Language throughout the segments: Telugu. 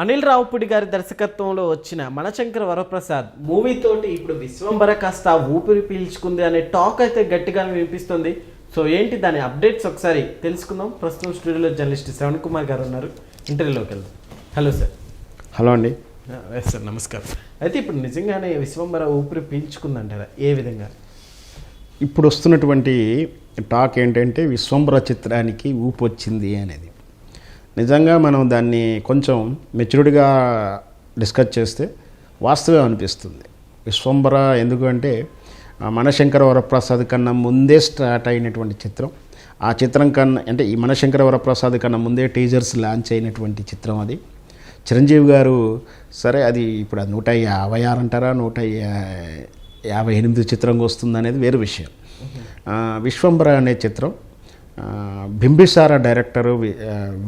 అనిల్ రావుపూడి గారి దర్శకత్వంలో వచ్చిన మనశంకర వరప్రసాద్ మూవీ తోటి ఇప్పుడు విశ్వంబర కాస్త ఊపిరి పీల్చుకుంది అనే టాక్ అయితే గట్టిగా వినిపిస్తుంది. సో ఏంటి దాని అప్డేట్స్ ఒకసారి తెలుసుకుందాం. ప్రస్తుతం స్టూడియోలో జర్నలిస్ట్ శ్రవణ్ కుమార్ గారు ఉన్నారు. ఇంటర్వ్యూలోకి వెళ్దాం. Hello sir. హలో అండి. సార్ నమస్కారం. అయితే ఇప్పుడు నిజంగానే విశ్వంబర ఊపిరి పీల్చుకుందంటారా? ఏ విధంగా? ఇప్పుడు వస్తున్నటువంటి టాక్ ఏంటంటే విశ్వంబర చిత్రానికి ఊపు వచ్చింది అనేది. నిజంగా మనం దాన్ని కొంచెం మెచ్యూర్డ్గా డిస్కస్ చేస్తే వాస్తవం అనిపిస్తుంది. విశ్వంబర ఎందుకంటే మనశంకర వరప్రసాద్ కన్నా ముందే స్టార్ట్ అయినటువంటి చిత్రం. ఆ చిత్రం కన్నా అంటే ఈ మనశంకర వరప్రసాద్ కన్నా ముందే టీజర్స్ లాంచ్ అయినటువంటి చిత్రం అది. చిరంజీవి గారు సరే అది ఇప్పుడు 156 అంటారా 158 చిత్రంగా వస్తుంది అనేది వేరే విషయం. విశ్వంబర అనే చిత్రం బింబిసార డైరెక్టరు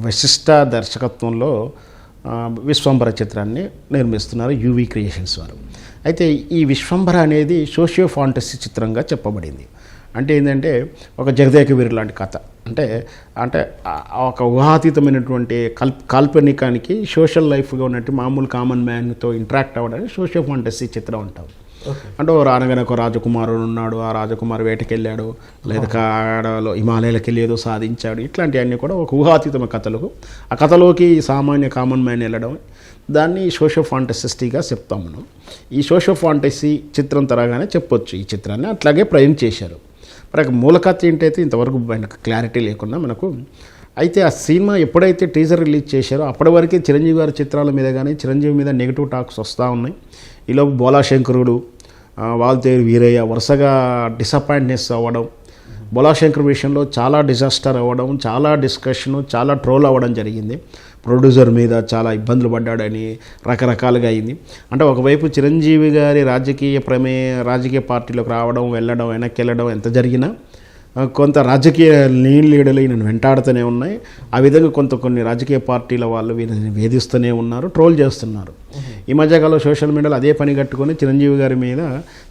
వశిష్ఠ దర్శకత్వంలో విశ్వంబర చిత్రాన్ని నిర్మిస్తున్నారు యూవీ క్రియేషన్స్ వారు. అయితే ఈ విశ్వంబర అనేది సోషియో ఫాంటసీ చిత్రంగా చెప్పబడింది. అంటే ఏంటంటే ఒక జగదేక వీరు లాంటి కథ. అంటే అంటే ఒక ఊహాతీతమైనటువంటి కాల్పనికానికి సోషల్ లైఫ్గా ఉన్నట్టు మామూలు కామన్ మ్యాన్తో ఇంటరాక్ట్ అవ్వడానికి సోషియో ఫాంటసీ చిత్రం అంటాం. అంటే ఓ రానగానే ఒక రాజకుమారుడు ఉన్నాడు, ఆ రాజకుమారు వేటకెళ్ళాడు, లేదా కాడలో హిమాలయాలకు వెళ్ళి ఏదో సాధించాడు, ఇట్లాంటివన్నీ కూడా ఒక ఊహాతీతమైన కథలకు ఆ కథలోకి సామాన్య కామన్ మ్యాన్ వెళ్ళడం, దాన్ని సోషియో ఫాంటసిస్టీగా చెప్తాం మనం. ఈ సోషియో ఫాంటసీ చిత్రం తరగానే చెప్పొచ్చు ఈ చిత్రాన్ని. అట్లాగే ప్రజెంట్ చేశారు. మరి మూల కథ ఏంటైతే ఇంతవరకు మనకు క్లారిటీ లేకుండా మనకు. అయితే ఆ సినిమా ఎప్పుడైతే టీజర్ రిలీజ్ చేశారో అప్పటి వరకే చిరంజీవి గారి చిత్రాల మీద కానీ చిరంజీవి మీద నెగిటివ్ టాక్స్ వస్తూ ఉన్నాయి. ఈలోపు బోలాశంకరుడు, వాల్తేరు వీరయ్య వరుసగా డిసప్పాయింట్నెస్ అవ్వడం, బోలాశంకర్ విషయంలో చాలా డిజాస్టర్ అవ్వడం, చాలా డిస్కషను, చాలా ట్రోల్ అవ్వడం జరిగింది. ప్రొడ్యూసర్ మీద చాలా ఇబ్బందులు పడ్డాడని రకరకాలుగా అయింది. అంటే ఒకవైపు చిరంజీవి గారి రాజకీయ పార్టీలోకి రావడం, వెళ్ళడం, వెనక్కి వెళ్ళడం ఎంత జరిగినా కొంత రాజకీయ లీడర్లు ఈయనను వెంటాడుతూనే ఉన్నాయి. ఆ విధంగా కొన్ని రాజకీయ పార్టీల వాళ్ళు వీళ్ళని వేధిస్తూనే ఉన్నారు, ట్రోల్ చేస్తున్నారు. ఈ మధ్యకాలంలో సోషల్ మీడియాలో అదే పని కట్టుకొని చిరంజీవి గారి మీద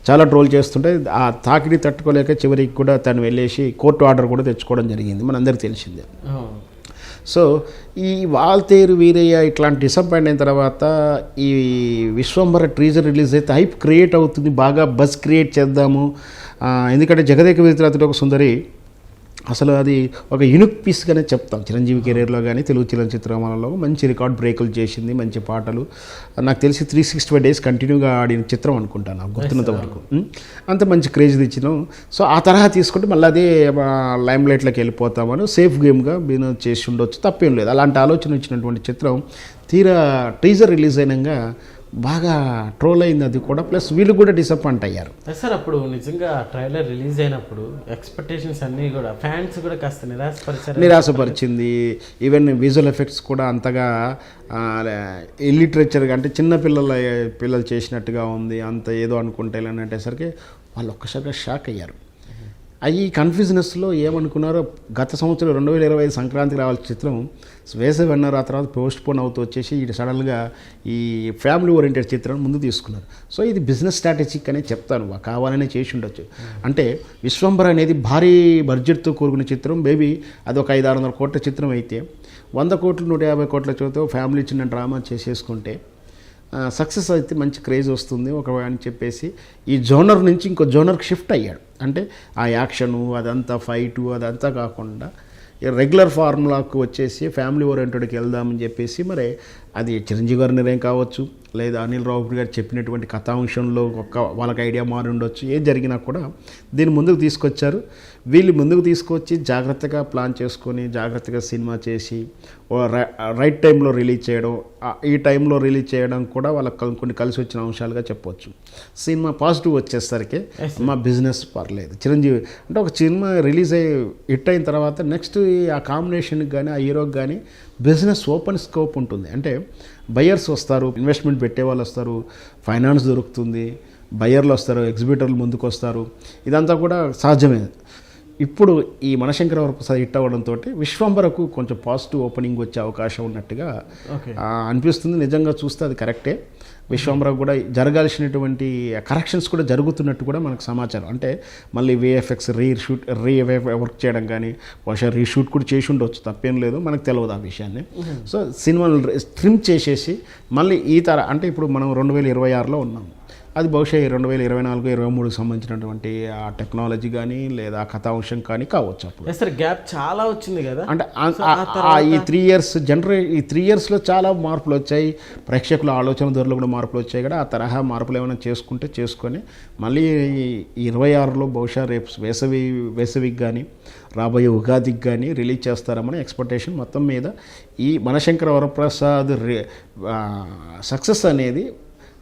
చాలా ట్రోల్ చేస్తుంటే ఆ తాకిడి తట్టుకోలేక చివరికి కూడా తను వెళ్ళేసి కోర్టు ఆర్డర్ కూడా తెచ్చుకోవడం జరిగింది, మనందరికీ తెలిసిందే. సో ఈ వాల్తేరు వీరయ్య ఇట్లాంటి డిసప్పాయింట్ అయిన తర్వాత ఈ విశ్వంబర టీజర్ రిలీజ్ అయితే హైప్ క్రియేట్ అవుతుంది, బాగా బజ్ క్రియేట్ చేద్దాము. ఎందుకంటే జగదేక వీరరాత్రి ఒక సుందరి అసలు అది ఒక యూనిక్ పీస్గానే చెప్తాం. చిరంజీవి కెరీర్లో కానీ తెలుగు చలనచిత్రంలో మంచి రికార్డ్ బ్రేకులు చేసింది, మంచి పాటలు. నాకు తెలిసి 365 days కంటిన్యూగా ఆడిన చిత్రం అనుకుంటాను నాకు గుర్తున్నంత వరకు. అంత మంచి క్రేజ్ తెచ్చినాం. సో ఆ తరహా తీసుకుంటే మళ్ళీ అదే లైమ్ లైట్లోకి వెళ్ళిపోతామని సేఫ్ గేమ్గా నేను చేసి ఉండొచ్చు, తప్పేం లేదు. అలాంటి ఆలోచన వచ్చినటువంటి చిత్రం తీరా టీజర్ రిలీజ్ అయినాక బాగా ట్రోల్ అయింది అది కూడా. ప్లస్ వీళ్ళు కూడా డిసప్పాయింట్ అయ్యారు. సార్ అప్పుడు నిజంగా ట్రైలర్ రిలీజ్ అయినప్పుడు ఎక్స్పెక్టేషన్స్ అన్నీ కూడా ఫ్యాన్స్ కూడా కాస్త నిరాశపరిచింది. ఈవెన్ విజువల్ ఎఫెక్ట్స్ కూడా అంతగా లిటరేచర్గా అంటే చిన్న పిల్లలు చేసినట్టుగా ఉంది, అంత ఏదో అనుకుంటే అనేసరికి వాళ్ళు ఒక్కసారిగా షాక్ అయ్యారు. ఈ కన్ఫ్యూజనెస్లో ఏమనుకున్నారో గత సంవత్సరం 2025 సంక్రాంతికి రావాల్సిన చిత్రం వేసవి అన్నారు, ఆ తర్వాత పోస్ట్ పోన్ అవుతూ వచ్చేసి ఇది సడన్గా ఈ ఫ్యామిలీ ఓరియంటెడ్ చిత్రం ముందు తీసుకున్నారు. సో ఇది బిజినెస్ స్ట్రాటజిక్ అనే చెప్తాను, కావాలనే చేసి ఉండొచ్చు. అంటే విశ్వంబర అనేది భారీ బడ్జెట్తో కూరుకున్న చిత్రం. బేబీ అది ఒక 500-600 కోట్ల చిత్రం అయితే 100 కోట్లు 150 కోట్ల చోతో ఫ్యామిలీ చిన్న డ్రామా చేసేసుకుంటే సక్సెస్ అయితే మంచి క్రేజ్ వస్తుంది ఒక అని చెప్పేసి ఈ జోనర్ నుంచి ఇంకో జోనర్కి షిఫ్ట్ అయ్యాడు. అంటే ఆ యాక్షను అదంతా ఫైటు అదంతా కాకుండా రెగ్యులర్ ఫార్ములాకు వచ్చేసి ఫ్యామిలీ ఓరియంటెడ్కి వెళ్దామని చెప్పేసి మరి అది చిరంజీవి గారి నిర్ణయం కావచ్చు, లేదా అనిల్ రావుపూడి గారు చెప్పినటువంటి కథాంశంలో వాళ్ళకి ఐడియా మారి ఉండొచ్చు. ఏది జరిగినా కూడా దీన్ని ముందుకు తీసుకొచ్చారు. వీళ్ళు ముందుకు తీసుకొచ్చి జాగ్రత్తగా ప్లాన్ చేసుకొని జాగ్రత్తగా సినిమా చేసి రైట్ టైంలో రిలీజ్ చేయడం, ఈ టైంలో రిలీజ్ చేయడం కూడా వాళ్ళకి కొన్ని కలిసి వచ్చిన అంశాలుగా చెప్పవచ్చు. సినిమా పాజిటివ్ వచ్చేసరికి మా బిజినెస్ పర్లేదు. చిరంజీవి అంటే ఒక సినిమా రిలీజ్ అయ్యి హిట్ అయిన తర్వాత నెక్స్ట్ ఆ కాంబినేషన్కి కానీ ఆ హీరోకి కానీ బిజినెస్ ఓపెన్ స్కోప్ ఉంటుంది. అంటే బయర్స్ వస్తారు, ఇన్వెస్ట్మెంట్ పెట్టే వాళ్ళు వస్తారు, ఫైనాన్స్ దొరుకుతుంది, బయర్లు వస్తారు, ఎగ్జిబిటర్లు ముందుకు వస్తారు. ఇదంతా కూడా సహజమే. ఇప్పుడు ఈ మనశంకర వరప్రసాద్ హిట్ అవ్వడంతో విశ్వంబరకు కొంచెం పాజిటివ్ ఓపెనింగ్ వచ్చే అవకాశం ఉన్నట్టుగా ఓకే. అనిపిస్తుంది. నిజంగా చూస్తే అది కరెక్టే. విశ్వంబరకు కూడా జరగాల్సినటువంటి కరెక్షన్స్ కూడా జరుగుతున్నట్టు కూడా మనకు సమాచారం. అంటే మళ్ళీ విఎఫ్ఎక్స్ రీ వర్క్ చేయడం కానీ, బహుశా రీషూట్ కూడా చేసి ఉండొచ్చు, తప్పేం లేదు, మనకు తెలియదు ఆ విషయాన్ని. సో సినిమాలు ట్రిమ్ చేసేసి మళ్ళీ ఈ అంటే ఇప్పుడు మనం 2026లో ఉన్నాం, అది బహుశా 2024-23కి సంబంధించినటువంటి ఆ టెక్నాలజీ కానీ లేదా ఆ కథాంశం కానీ కావచ్చు. అప్పుడు సార్ గ్యాప్ చాలా వచ్చింది కదా, అంటే ఈ 3 ఇయర్స్ ఈ 3 ఇయర్స్లో చాలా మార్పులు వచ్చాయి. ప్రేక్షకుల ఆలోచన ధరలు కూడా మార్పులు వచ్చాయి కదా. ఆ తరహా మార్పులు ఏమైనా చేసుకొని మళ్ళీ 26లో బహుశా రేపు వేసవికి కానీ రాబోయే ఉగాదికి కానీ రిలీజ్ చేస్తారమని ఎక్స్పెక్టేషన్. మొత్తం మీద ఈ మనశంకర వరప్రసాద్ సక్సెస్ అనేది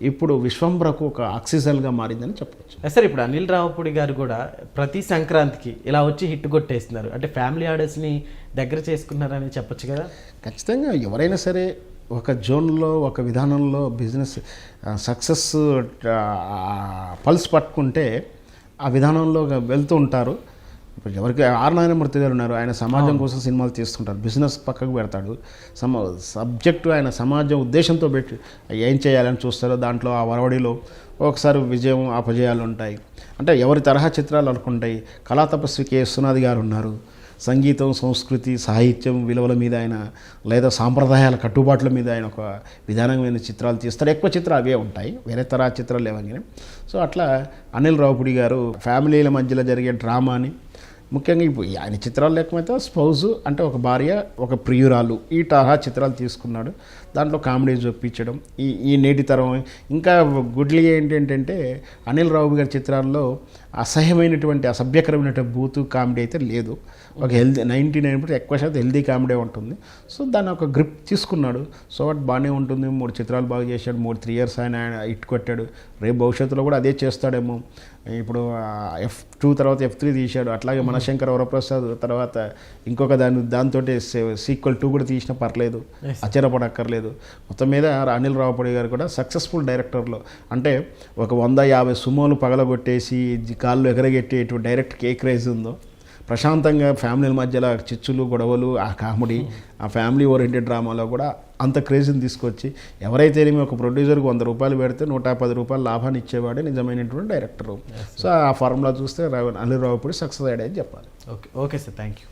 ఇప్పుడు విశ్వంబరకు ఒక ఆక్సిజన్గా మారిందని చెప్పవచ్చు. సార్ ఇప్పుడు అనిల్ రావుపూడి గారు కూడా ప్రతి సంక్రాంతికి ఇలా వచ్చి హిట్ కొట్టేస్తున్నారు, అంటే ఫ్యామిలీ ఆడియన్స్ని దగ్గర చేసుకున్నారని చెప్పొచ్చు కదా. ఖచ్చితంగా ఎవరైనా సరే ఒక జోన్లో ఒక విధానంలో బిజినెస్ సక్సెస్ పల్స్ పట్టుకుంటే ఆ విధానంలో వెళ్తూ ఉంటారు. ఇప్పుడు ఎవరికి ఆర్ నారాయణమూర్తి గారు ఉన్నారు, ఆయన సమాజం కోసం సినిమాలు తీస్తుంటారు, బిజినెస్ పక్కకు పెడతాడు, సబ్జెక్టు ఆయన సమాజం ఉద్దేశంతో పెట్టి ఏం చేయాలని చూస్తారో దాంట్లో ఆ వరవడిలో ఒకసారి విజయం అపజయాలు ఉంటాయి. అంటే ఎవరి తరహా చిత్రాలు అనుకుంటాయి. కళా తపస్వి కె విశ్వనాథ్ గారు ఉన్నారు, సంగీతం, సంస్కృతి, సాహిత్యం విలువల మీద ఆయన లేదా సాంప్రదాయాల కట్టుబాట్ల మీద ఆయన ఒక విధానమైన చిత్రాలు తీస్తారు. ఎక్కువ చిత్రాలు అవే ఉంటాయి, వేరే తరహా చిత్రాలు లేవని. సో అట్లా అనిల్ రావుపూడి గారు ఫ్యామిలీల మధ్యలో జరిగే డ్రామాని, ముఖ్యంగా ఇప్పుడు ఆయన చిత్రాలు లేకపోతే స్పౌజు అంటే ఒక భార్య ఒక ప్రియురాలు, ఈ తరహా చిత్రాలు తీసుకున్నాడు. దాంట్లో కామెడీ చూపించడం ఈ నేటి తరం. ఇంకా గుడ్లీ ఏంటంటే అనిల్ రావు గారి చిత్రాల్లో అసహ్యమైనటువంటి అసభ్యకరమైనటువంటి బూతు కామెడీ అయితే లేదు. ఒక హెల్దీ 99% ఎక్కువ శాతం హెల్దీ కామెడీ ఉంటుంది. సో దాన్ని ఒక గ్రిప్ తీసుకున్నాడు. సో వాటి బాగానే ఉంటుంది. 3 చిత్రాలు బాగా చేశాడు, 3 years ఆయన హిట్ కొట్టాడు. రేపు భవిష్యత్తులో కూడా అదే చేస్తాడేమో. ఇప్పుడు F2 తర్వాత F3 తీశాడు. అట్లాగే మనశంకర వరప్రసాద్ తర్వాత ఇంకొక దాంతో సీక్వెల్ 2 కూడా తీసినా పర్లేదు, ఆశ్చర్యపడక్కర్లేదు. మొత్తం మీద అనిల్ రావుపూడి గారు కూడా సక్సెస్ఫుల్ డైరెక్టర్లో, అంటే ఒక 150 సుమోలు పగలగొట్టేసి కాళ్ళు ఎగరగెట్టేటువంటి డైరెక్ట్కి ఏ క్రేజ్ ఉందో, ప్రశాంతంగా ఫ్యామిలీల మధ్యలో చిచ్చులు గొడవలు, ఆ కామెడీ, ఆ ఫ్యామిలీ ఓరియంటెడ్ డ్రామాలో కూడా అంత క్రేజ్ని తీసుకొచ్చి ఎవరైతే ఒక ప్రొడ్యూసర్కి 100 రూపాయలు పెడితే 110 రూపాయలు లాభాన్ని ఇచ్చేవాడే నిజమైనటువంటి డైరెక్టరు. సో ఆ ఫార్ములా చూస్తే అనిల్ రావుపూడి సక్సెస్ అయ్యాడని చెప్పాలి. Okay sir, thank you.